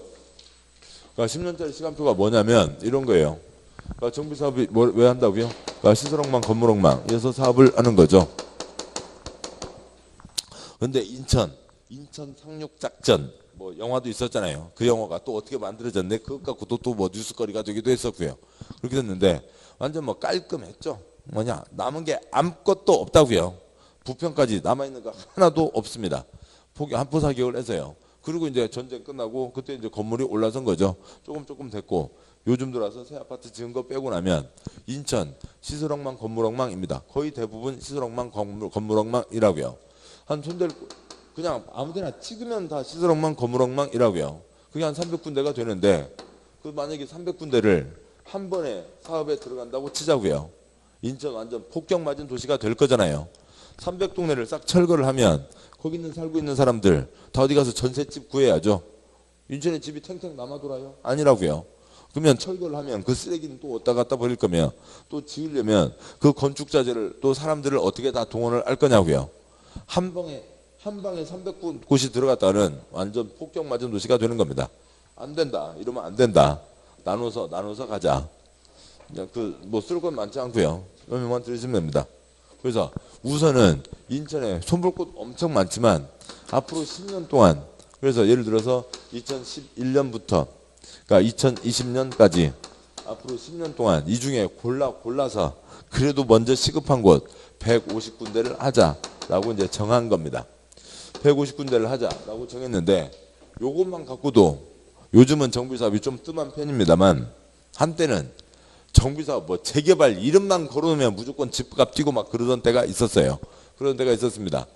그러니까 10년짜리 시간표가 뭐냐면 이런 거예요. 그러니까 정비사업이 왜 한다고요? 그러니까 시설옥망 건물옥망 이어서 사업을 하는 거죠. 근데 인천 상륙작전 뭐 영화도 있었잖아요. 그 영화가 또 어떻게 만들어졌네. 그것 갖고도 또 뭐 뉴스거리가 되기도 했었고요. 그렇게 됐는데 완전 뭐 깔끔했죠. 뭐냐 남은 게 아무것도 없다고요. 부평까지 남아있는 거 하나도 없습니다. 한포 사격을 해서요. 그리고 이제 전쟁 끝나고 그때 이제 건물이 올라선 거죠. 조금 됐고 요즘 들어서 새 아파트 지은 거 빼고 나면 인천 시설 엉망 건물 엉망입니다. 거의 대부분 시설 엉망 건물 엉망이라고요. 한 손댈 그냥 아무데나 찍으면 다 시설 엉망 건물 엉망이라고요. 그게 한 300군데가 되는데 그 만약에 300군데를 한 번에 사업에 들어간다고 치자고요. 인천 완전 폭격 맞은 도시가 될 거잖아요. 300동네를 싹 철거를 하면 거기 살고 있는 사람들 다 어디 가서 전셋집 구해야죠. 인천에 집이 탱탱 남아 돌아요? 아니라고요. 그러면 철거를 하면 그 쓰레기는 또 어디다 갖다 버릴 거면 또 지으려면 그 건축자재를 또 사람들을 어떻게 다 동원을 할 거냐고요. 한 방에 300곳이 들어갔다는 완전 폭격 맞은 도시가 되는 겁니다. 안 된다. 이러면 안 된다. 나눠서 가자. 뭐 쓸 건 많지 않고요. 몇만 들으시면 됩니다. 그래서 우선은 인천에 손볼 곳 엄청 많지만 앞으로 10년 동안 그래서 예를 들어서 2011년부터 그러니까 2020년까지 앞으로 10년 동안 이 중에 골라서 그래도 먼저 시급한 곳 150군데를 하자라고 이제 정한 겁니다. 150군데를 하자라고 정했는데 요것만 갖고도 요즘은 정비사업이 좀 뜸한 편입니다만 한때는 정비사업 뭐 재개발 이름만 걸어놓으면 무조건 집값 뛰고 막 그러던 때가 있었어요. 그런 때가 있었습니다.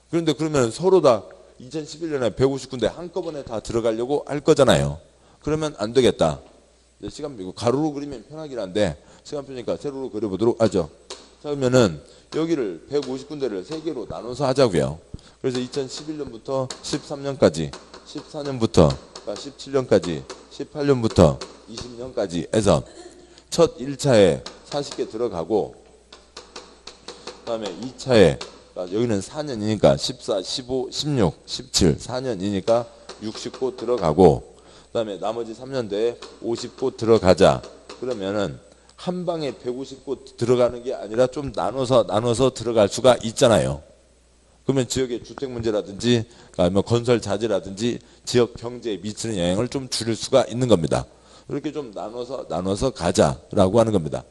그런데 그러면 서로 다 2011년에 150군데 한꺼번에 다 들어가려고 할 거잖아요. 그러면 안 되겠다. 시간 이거 가로로 그리면 편하긴 한데 시간 표니까 세로로 그려보도록 하죠. 자 그러면은 여기를 150군데를 3개로 나눠서 하자고요. 그래서 2011년부터 13년까지 14년부터 17년까지 18년부터 20년까지 해서 첫 1차에 40개 들어가고 그다음에 2차에 여기는 4년이니까 14, 15, 16, 17, 4년이니까 60곳 들어가고 그다음에 나머지 3년대에 50곳 들어가자. 그러면은 한 방에 150곳 들어가는 게 아니라 좀 나눠서 들어갈 수가 있잖아요. 그러면 지역의 주택 문제라든지 아니면 건설 자재라든지 지역 경제에 미치는 영향을 좀 줄일 수가 있는 겁니다. 이렇게 좀 나눠서 가자라고 하는 겁니다.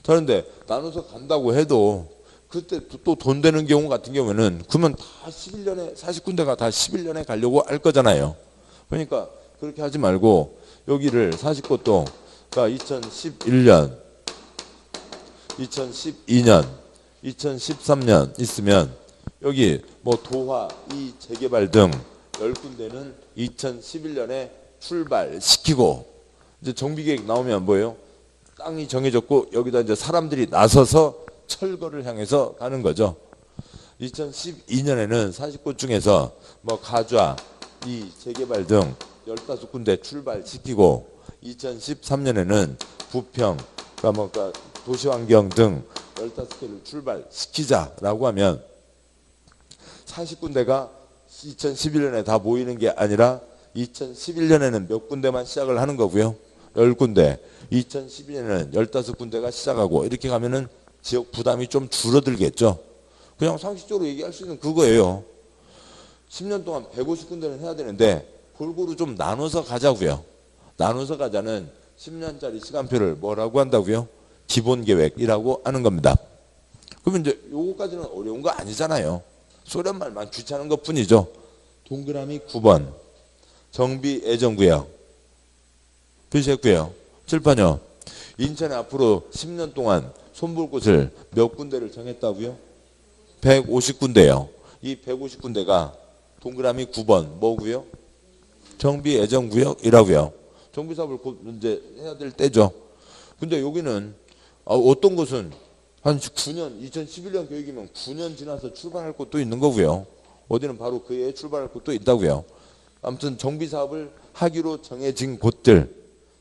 그런데 나눠서 간다고 해도 그때 또 돈 되는 경우 같은 경우에는 그러면 다 11년에 40군데가 다 11년에 가려고 할 거잖아요. 그러니까 그렇게 하지 말고 여기를 40곳도 그러니까 2011년, 2012년, 2013년 있으면 여기 뭐 도화, 이 재개발 등 10군데는 2011년에 출발시키고 이제 정비계획 나오면 뭐예요? 땅이 정해졌고 여기다 이제 사람들이 나서서 철거를 향해서 가는 거죠. 2012년에는 40곳 중에서 뭐 가좌, 이 재개발 등 15군데 출발시키고 2013년에는 부평, 그러니까 도시환경 등 15개를 출발시키자라고 하면 40군데가 2011년에 다 모이는 게 아니라 2011년에는 몇 군데만 시작을 하는 거고요. 10군데, 2012년에는 15군데가 시작하고 이렇게 가면은 지역 부담이 좀 줄어들겠죠. 그냥 상식적으로 얘기할 수 있는 그거예요. 10년 동안 150군데는 해야 되는데 골고루 좀 나눠서 가자고요. 나눠서 가자는 10년짜리 시간표를 뭐라고 한다고요? 기본계획이라고 하는 겁니다. 그러면 이제 요거까지는 어려운 거 아니잖아요. 소련 말만 귀찮은 것 뿐이죠. 동그라미 9번 정비 예정구역 표시했고요. 칠판요. 인천에 앞으로 10년 동안 손볼 곳을 몇 군데를 정했다고요? 150군데요. 이 150군데가 동그라미 9번 뭐고요? 정비 예정구역이라고요. 정비 사업을 곧 이제 해야 될 때죠. 근데 여기는 어떤 곳은 한 9년, 2011년 계획이면 9년 지나서 출발할 곳도 있는 거고요. 어디는 바로 그 해에 출발할 곳도 있다고요. 아무튼 정비 사업을 하기로 정해진 곳들,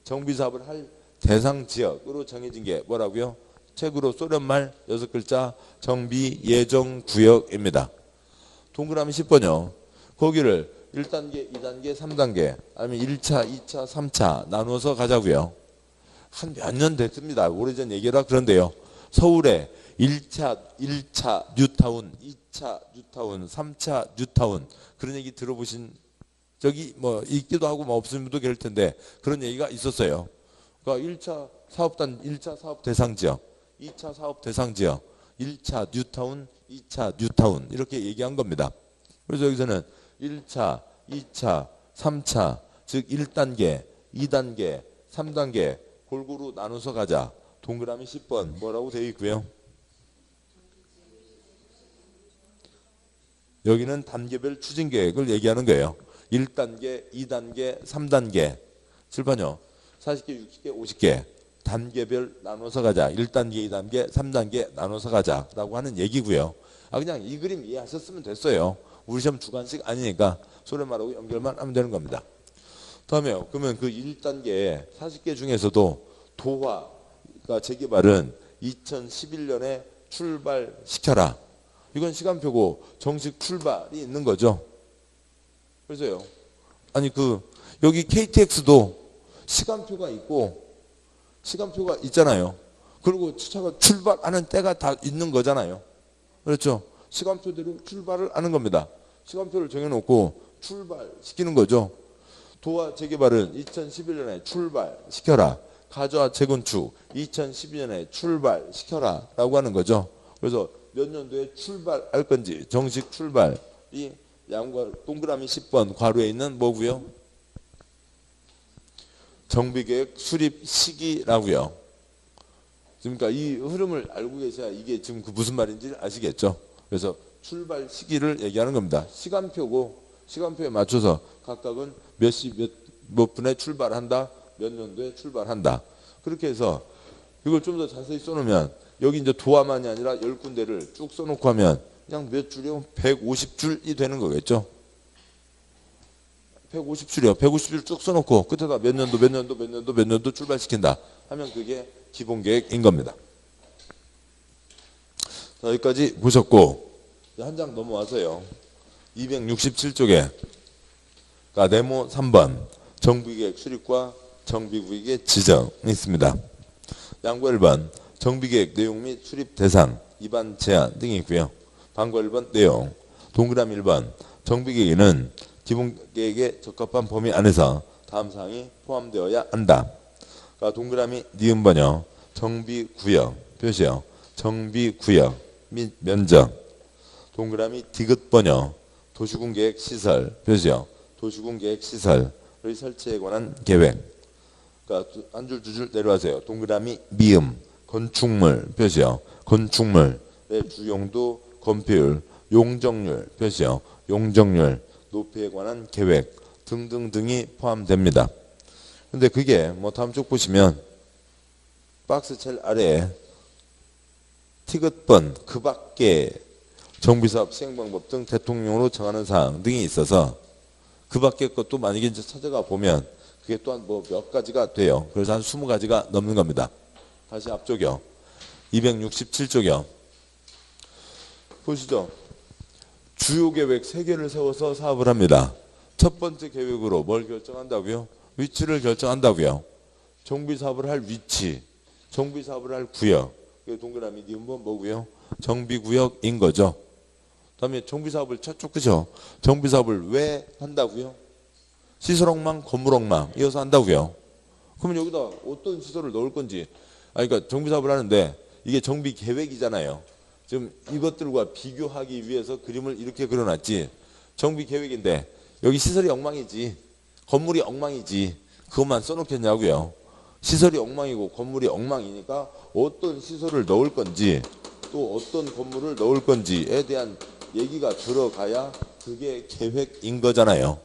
정비 사업을 할 대상 지역으로 정해진 게 뭐라고요? 책으로 소련말 6글자 정비 예정 구역입니다. 동그라미 10번요. 거기를 1단계, 2단계, 3단계 아니면 1차, 2차, 3차 나눠서 가자고요. 한 몇 년 됐습니다. 오래전 얘기라 그런데요. 서울에 1차 뉴타운, 2차 뉴타운, 3차 뉴타운 그런 얘기 들어보신 적이 뭐 있기도 하고 뭐 없으신 분도 계실 텐데 그런 얘기가 있었어요. 그러니까 1차 사업단 1차 사업 대상 지역, 2차 사업 대상 지역, 1차 뉴타운, 2차 뉴타운 이렇게 얘기한 겁니다. 그래서 여기서는 1차, 2차, 3차 즉 1단계, 2단계, 3단계 골고루 나눠서 가자. 동그라미 10번 뭐라고 되어 있고요. 여기는 단계별 추진 계획을 얘기하는 거예요. 1단계, 2단계, 3단계. 칠판요. 40개, 60개, 50개. 단계별 나눠서 가자. 1단계, 2단계, 3단계 나눠서 가자라고 하는 얘기고요. 그냥 이 그림 이해하셨으면 됐어요. 우리 시험 주관식 아니니까 소리말하고 연결만 하면 되는 겁니다. 다음에요. 그러면 그 1단계 40개 중에서도 도화가 재개발은 2011년에 출발시켜라. 이건 시간표고 정식 출발이 있는 거죠. 그래서요. 아니 여기 KTX도 시간표가 있고 시간표가 있잖아요. 그리고 차가 출발하는 때가 다 있는 거잖아요. 그렇죠. 시간표대로 출발을 하는 겁니다. 시간표를 정해놓고 출발시키는 거죠. 도화 재개발은 2011년에 출발시켜라. 가주화 재건축 2012년에 출발시켜라 라고 하는 거죠. 그래서 몇 년도에 출발할 건지 정식 출발이 양과 동그라미 10번 괄호에 있는 뭐고요? 정비계획 수립 시기라고요. 그러니까 이 흐름을 알고 계셔야 이게 지금 무슨 말인지 아시겠죠? 그래서 출발 시기를 얘기하는 겁니다. 시간표고 시간표에 맞춰서 각각은 몇 시 몇 분에 출발한다. 몇 년도에 출발한다. 그렇게 해서 이걸 좀 더 자세히 써놓으면 여기 이제 도화만이 아니라 10군데를 쭉 써놓고 하면 그냥 몇 줄이요? 150줄이 되는 거겠죠. 150줄이요. 150줄 쭉 써놓고 끝에다 몇 년도 출발시킨다 하면 그게 기본계획인 겁니다. 자, 여기까지 보셨고 한 장 넘어와서요. 267쪽에 네모 3번 정비계획 수립과 정비구역의 지정이 있습니다. 양과 1번 정비계획 내용 및 수립 대상, 입안 제한 등이 있고요. 방과 1번 내용, 동그라미 1번 정비계획에는 기본계획에 적합한 범위 안에서 다음 사항이 포함되어야 한다. 그러니까 동그라미 니은번요. 정비구역 표시요. 정비구역 및 면적. 동그라미 디귿번요. 도시군계획 시설 표시요. 도시군계획 시설의 설치에 관한 계획. 그러니까 한 줄 두 줄 내려가세요. 동그라미 미음 건축물 표시요. 건축물의 주용도 건폐율 용적률 표시요. 용적률 높이에 관한 계획 등등등이 포함됩니다. 근데 그게 뭐 다음 쪽 보시면 박스 제일 아래에 티귿번 그 밖에 정비사업 시행방법 등 대통령으로 정하는 사항 등이 있어서 그 밖에 것도 만약에 이제 찾아가 보면 그게 또한 뭐 몇 가지가 돼요. 그래서 한 20가지가 넘는 겁니다. 다시 앞쪽이요. 267쪽이요. 보시죠. 주요 계획 3개를 세워서 사업을 합니다. 첫 번째 계획으로 뭘 결정한다고요? 위치를 결정한다고요. 정비사업을 할 위치, 정비사업을 할 구역. 동그라미 니은번 뭐고요? 정비구역인 거죠. 다음에 정비사업을 저쪽 그죠? 정비사업을 왜 한다고요? 시설 엉망, 건물 엉망 이어서 한다고요. 그러면 여기다 어떤 시설을 넣을 건지. 그러니까 정비사업을 하는데 이게 정비 계획이잖아요. 지금 이것들과 비교하기 위해서 그림을 이렇게 그려놨지. 정비 계획인데 여기 시설이 엉망이지, 건물이 엉망이지. 그것만 써놓겠냐고요. 시설이 엉망이고 건물이 엉망이니까 어떤 시설을 넣을 건지 또 어떤 건물을 넣을 건지에 대한 얘기가 들어가야 그게 계획인 거잖아요.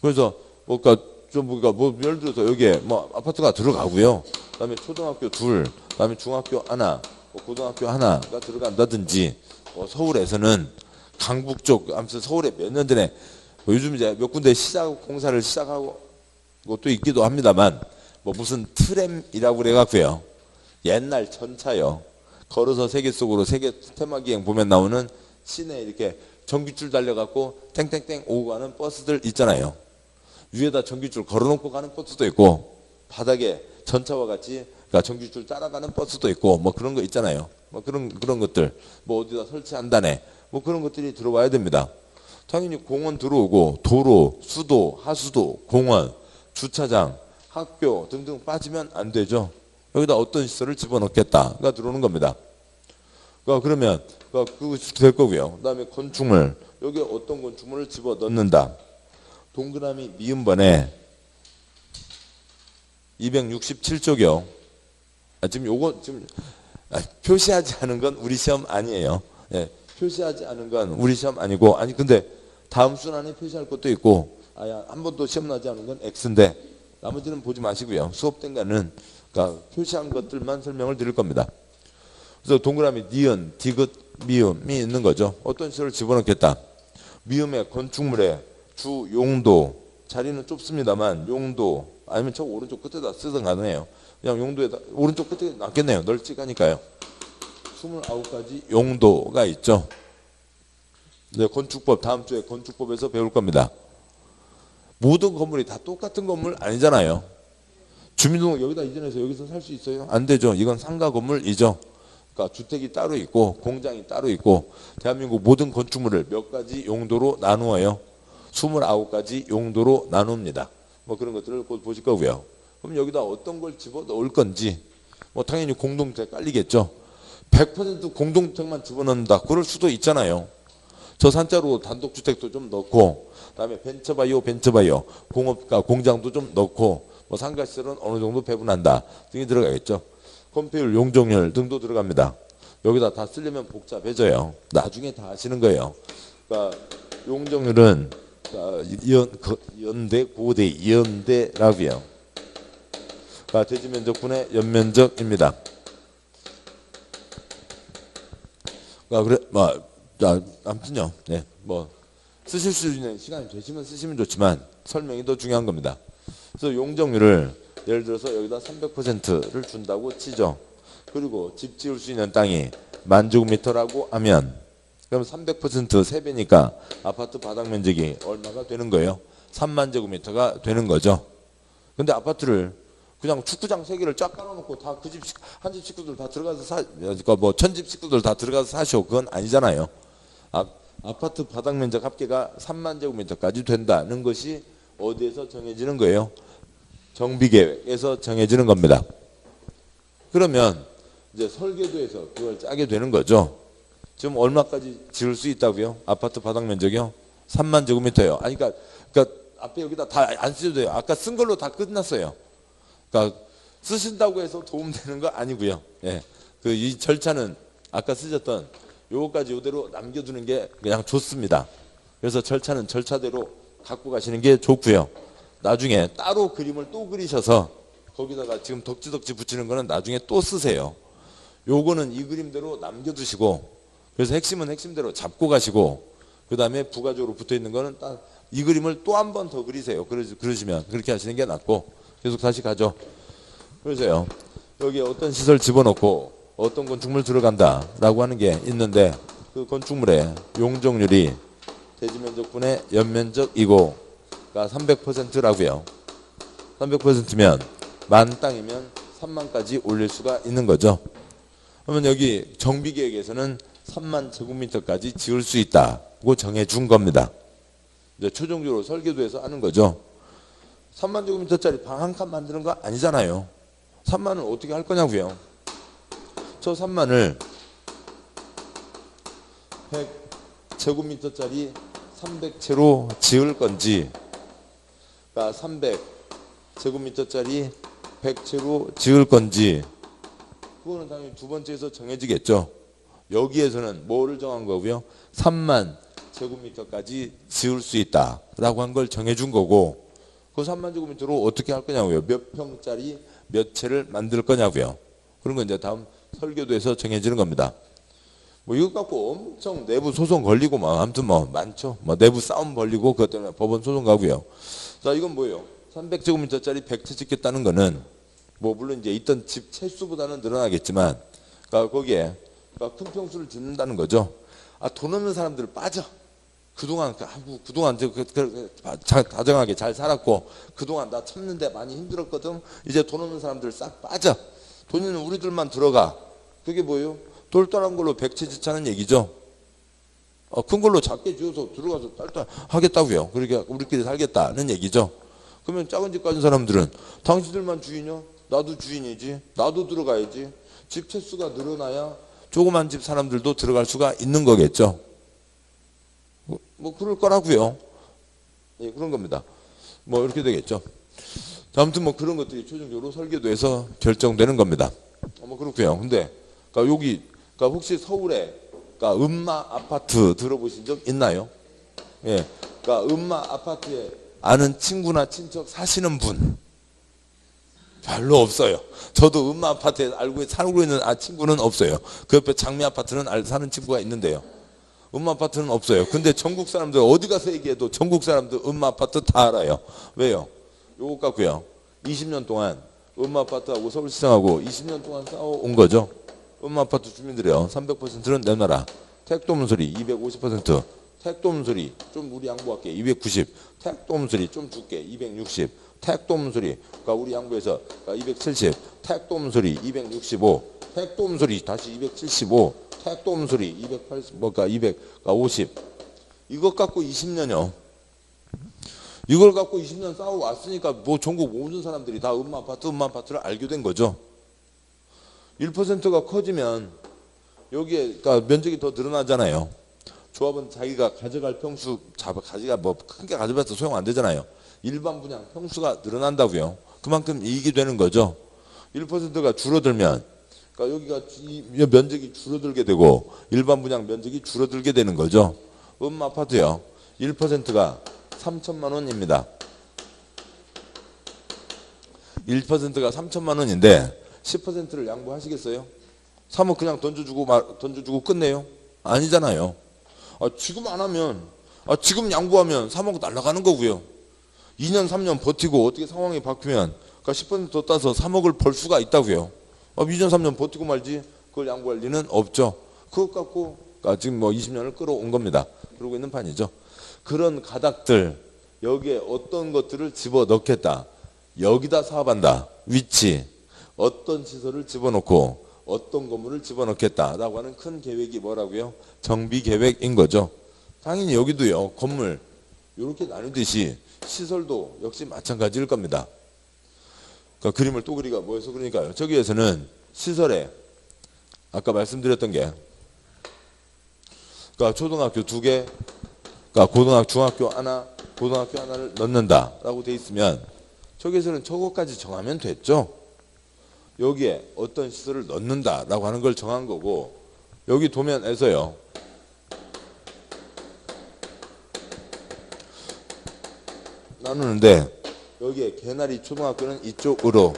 그래서 뭐 예를 들어서 여기에 뭐 아파트가 들어가고요. 그다음에 초등학교 둘, 그다음에 중학교 하나, 뭐 고등학교 하나가 들어간다든지. 뭐 서울에서는 강북 쪽, 아무튼 서울에 몇 년 전에 뭐 요즘 이제 몇 군데 공사를 시작하고 것도 있기도 합니다만 뭐 무슨 트램이라고 그래갖고요. 옛날 전차요. 걸어서 세계 속으로 세계 테마기행 보면 나오는 시내에 이렇게 전기줄 달려갖고 땡땡땡 오고 가는 버스들 있잖아요. 위에다 전기줄 걸어놓고 가는 버스도 있고 바닥에 전차와 같이 그러니까 정규줄 따라가는 버스도 있고 뭐 그런 거 있잖아요. 뭐 그런 것들 뭐 어디다 설치한다네. 뭐 그런 것들이 들어와야 됩니다. 당연히 공원 들어오고 도로, 수도, 하수도, 공원, 주차장, 학교 등등 빠지면 안 되죠. 여기다 어떤 시설을 집어넣겠다가 들어오는 겁니다. 그러면 그것이 될 거고요. 그다음에 건축물, 여기 어떤 건축물을 집어넣는다. 동그라미 미음번에 267쪽이요. 지금 표시하지 않은 건 우리 시험 아니에요. 예, 표시하지 않은 건 우리 시험 아니고, 아니 근데 다음 순환에 표시할 것도 있고, 한 번도 시험 나지 않은 건 X인데 나머지는 보지 마시고요. 수업 땐가는 그러니까 표시한 것들만 설명을 드릴 겁니다. 그래서 동그라미 니은, 디귿, 미음이 있는 거죠. 어떤 시설을 집어넣겠다. 미음의 건축물의 주 용도, 자리는 좁습니다만 용도, 아니면 저 오른쪽 끝에다 쓰든 가능해요. 그냥 용도에다, 오른쪽 끝에 놨겠네요. 널찍하니까요. 29가지 용도가 있죠. 네, 건축법 다음 주에 건축법에서 배울 겁니다. 모든 건물이 다 똑같은 건물 아니잖아요. 주민등록 여기다 이전해서 여기서 살 수 있어요? 안 되죠. 이건 상가 건물이죠. 그러니까 주택이 따로 있고 공장이 따로 있고, 대한민국 모든 건축물을 몇 가지 용도로 나누어요. 29가지 용도로 나눕니다. 뭐 그런 것들을 곧 보실 거고요. 그럼 여기다 어떤 걸 집어넣을 건지, 뭐 당연히 공동주택 깔리겠죠. 100% 공동주택만 집어넣는다. 그럴 수도 있잖아요. 저 산자로 단독주택도 좀 넣고, 그다음에 벤처바이오, 공업과 공장도 좀 넣고, 뭐 상가시설은 어느 정도 배분한다 등이 들어가겠죠. 건폐율, 용적률 등도 들어갑니다. 여기다 다 쓰려면 복잡해져요. 나중에 다 하시는 거예요. 그러니까 용적률은 연대, 고대, 연대라고요. 그러니까 대지면적분의 연면적입니다. 그러니까 아무튼요. 네, 뭐 쓰실 수 있는 시간이 되시면 쓰시면 좋지만 설명이 더 중요한 겁니다. 그래서 용적률을 예를 들어서 여기다 300%를 준다고 치죠. 그리고 집 지을 수 있는 땅이 10,000제곱미터라고 하면, 그럼 300% 3배니까 아파트 바닥 면적이 얼마가 되는 거예요? 30,000제곱미터가 되는 거죠. 근데 아파트를 그냥 축구장 3개를 쫙 깔아놓고 다 그 집, 한 집 식구들 다 들어가서 그러니까 뭐 1000집 식구들 다 들어가서 사시오. 그건 아니잖아요. 아파트 바닥 면적 합계가 30,000제곱미터까지 된다는 것이 어디에서 정해지는 거예요? 정비계획에서 정해지는 겁니다. 그러면 이제 설계도에서 그걸 짜게 되는 거죠. 지금 얼마까지 지을 수 있다고요? 아파트 바닥 면적이요? 30,000제곱미터요. 아니 그러니까 앞에 여기다 다 안 쓰셔도 돼요. 아까 쓴 걸로 다 끝났어요. 그러니까 쓰신다고 해서 도움되는 거 아니고요. 예. 이 절차는 아까 쓰셨던 요거까지 요대로 남겨두는 게 그냥 좋습니다. 그래서 절차는 절차대로 갖고 가시는 게 좋고요. 나중에 따로 그림을 또 그리셔서 거기다가 지금 덕지덕지 붙이는 거는 나중에 또 쓰세요. 요거는 이 그림대로 남겨두시고, 그래서 핵심은 핵심대로 잡고 가시고, 그 다음에 부가적으로 붙어있는 거는 딱 이 그림을 또 한 번 더 그리세요. 그러시면 그렇게 하시는 게 낫고, 계속 다시 가죠. 그래서요, 여기에 어떤 시설 집어넣고 어떤 건축물 들어간다라고 하는 게 있는데, 그 건축물의 용적률이 대지면적분의 연면적이고, 그러니까 300%라고요. 300%면 만 땅이면 3만까지 올릴 수가 있는 거죠. 그러면 여기 정비계획에서는 3만 제곱미터까지 지을 수 있다고 정해준 겁니다. 이제 최종적으로 설계도에서 하는 거죠. 3만 제곱미터짜리 방 한 칸 만드는 거 아니잖아요. 3만을 어떻게 할 거냐고요. 저 3만을 100제곱미터짜리 300채로 지을 건지, 그러니까 300제곱미터짜리 100채로 지을 건지, 그거는 당연히 두 번째에서 정해지겠죠. 여기에서는 뭐를 정한 거고요? 3만 제곱미터까지 지을 수 있다라고 한 걸 정해준 거고, 그 3만 제곱미터로 어떻게 할 거냐고요? 몇 평짜리 몇 채를 만들 거냐고요? 그런 건 이제 다음 설계도에서 정해지는 겁니다. 뭐 이것 갖고 엄청 내부 소송 걸리고 막 아무튼 뭐 많죠. 뭐 내부 싸움 벌리고 그것 때문에 법원 소송 가고요. 자, 이건 뭐예요? 300제곱미터짜리 100채 짓겠다는 거는 뭐 물론 이제 있던 집 채수보다는 늘어나겠지만, 그러니까 거기에 그러니까 큰 평수를 짓는다는 거죠. 돈 없는 사람들 빠져. 그동안 다정하게 잘 살았고, 그동안 나 참는데 많이 힘들었거든. 이제 돈 없는 사람들 싹 빠져. 돈은 우리들만 들어가. 그게 뭐예요? 똘똘한 걸로 백채지차는 얘기죠. 큰 걸로 작게 지어서 들어가서 딸딸 하겠다고요. 그러니까 우리끼리 살겠다는 얘기죠. 그러면 작은 집 가진 사람들은 당신들만 주인이야? 나도 주인이지. 나도 들어가야지. 집 채수가 늘어나야 조그만 집 사람들도 들어갈 수가 있는 거겠죠. 뭐 그럴 거라고요. 예, 그런 겁니다. 뭐 이렇게 되겠죠. 자, 아무튼 뭐 그런 것들이 최종적으로 설계도에서 결정되는 겁니다. 뭐 그렇고요. 근데 그러니까 여기 그러니까 혹시 서울에 그러니까 음마 아파트 들어보신 적 있나요? 예, 그러니까 음마 아파트에 아는 친구나 친척 사시는 분 별로 없어요. 저도 음마 아파트에 살고 있는 친구는 없어요. 그 옆에 장미 아파트는 사는 친구가 있는데요. 음마 아파트는 없어요. 근데 전국 사람들 어디 가서 얘기해도 전국 사람들 음마 아파트 다 알아요. 왜요? 요거 갖고요. 20년 동안 음마 아파트하고 서울시장하고 20년 동안 싸워온 거죠. 음마 아파트 주민들이요. 300%는 내놔라. 택도 문소리 250%. 택도 문소리 좀 우리 양보할게 290. 택도 문소리 좀 줄게 260. 택도 문소리 그러니까 우리 양보해서 270. 택도 문소리 265. 택도 문소리 다시 275. 택도 문소리 280 뭐가 250. 이것 갖고 20년이요. 이걸 갖고 20년 싸워왔으니까 뭐 전국 모든 사람들이 다 음마 아파트를 알게 된 거죠. 1%가 커지면 여기에 그러니까 면적이 더 늘어나잖아요. 조합은 자기가 가져갈 평수 자기가 뭐 크게 가져봐서 소용 안 되잖아요. 일반 분양 평수가 늘어난다고요. 그만큼 이익이 되는 거죠. 1%가 줄어들면 그러니까 여기가 이 면적이 줄어들게 되고 일반 분양 면적이 줄어들게 되는 거죠. 음마 아파트요. 1%가 3천만 원입니다. 1%가 3천만 원인데 10%를 양보하시겠어요? 3억 그냥 던져주고 끝내요? 아니잖아요. 지금 안 하면 지금 양보하면 3억 날아가는 거고요. 2년 3년 버티고 어떻게 상황이 바뀌면 그러니까 10% 따서 3억을 벌 수가 있다고요. 2년 3년 버티고 말지 그걸 양보할 리는 없죠. 그것 갖고 그러니까 지금 뭐 20년을 끌어온 겁니다. 그러고 있는 판이죠. 그런 가닥들 여기에 어떤 것들을 집어넣겠다. 여기다 사업한다. 위치 어떤 시설을 집어넣고 어떤 건물을 집어넣겠다라고 하는 큰 계획이 뭐라고요? 정비계획인 거죠. 당연히 여기도요. 건물 이렇게 나누듯이 시설도 역시 마찬가지일 겁니다. 그러니까 그림을 또 그리가 뭐해서 그러니까요. 저기에서는 시설에 아까 말씀드렸던 게 그러니까 초등학교 2개 그러니까 중학교 하나 고등학교 하나를 넣는다라고 돼 있으면 저기에서는 저것까지 정하면 됐죠. 여기에 어떤 시설을 넣는다라고 하는 걸 정한 거고 여기 도면에서요. 나누는데 여기에 개나리 초등학교는 이쪽으로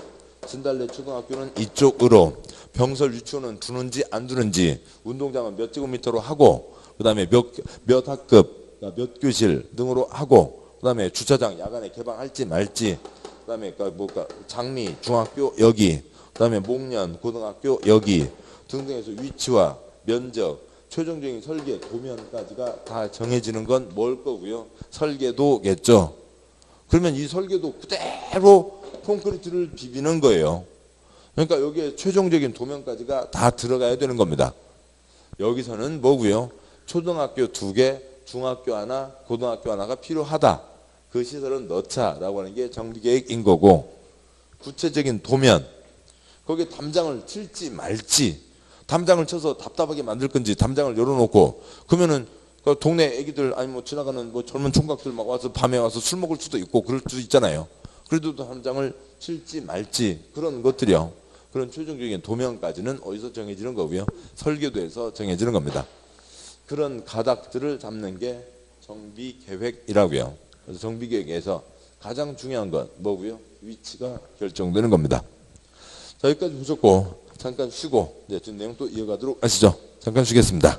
진달래 초등학교는 이쪽으로 병설 유치원은 두는지 안 두는지 운동장은 몇 제곱미터로 하고 그 다음에 몇 학급 몇 교실 등으로 하고 그 다음에 주차장 야간에 개방할지 말지 그 다음에 장미 중학교 여기 그 다음에 목련 고등학교 여기 등등해서 위치와 면적 최종적인 설계 도면까지가 다 정해지는 건 뭘 거고요? 설계도겠죠. 그러면 이 설계도 그대로 콘크리트를 비비는 거예요. 그러니까 여기에 최종적인 도면까지가 다 들어가야 되는 겁니다. 여기서는 뭐고요? 초등학교 2개, 중학교 하나, 고등학교 하나가 필요하다. 그 시설은 넣자라고 하는 게 정비계획인 거고 구체적인 도면 거기에 담장을 칠지 말지 담장을 쳐서 답답하게 만들 건지 담장을 열어놓고 그러면은 그 동네 애기들 아니 뭐 지나가는 뭐 젊은 총각들 막 와서 밤에 와서 술 먹을 수도 있고 그럴 수도 있잖아요. 그래도 담장을 칠지 말지 그런 것들이요. 그런 최종적인 도면까지는 어디서 정해지는 거고요. 설계도에서 정해지는 겁니다. 그런 가닥들을 잡는 게 정비계획이라고요. 그래서 정비계획에서 가장 중요한 건 뭐고요? 위치가 결정되는 겁니다. 자, 여기까지 보셨고 잠깐 쉬고 이제 전 내용 또 이어가도록 하시죠. 잠깐 쉬겠습니다.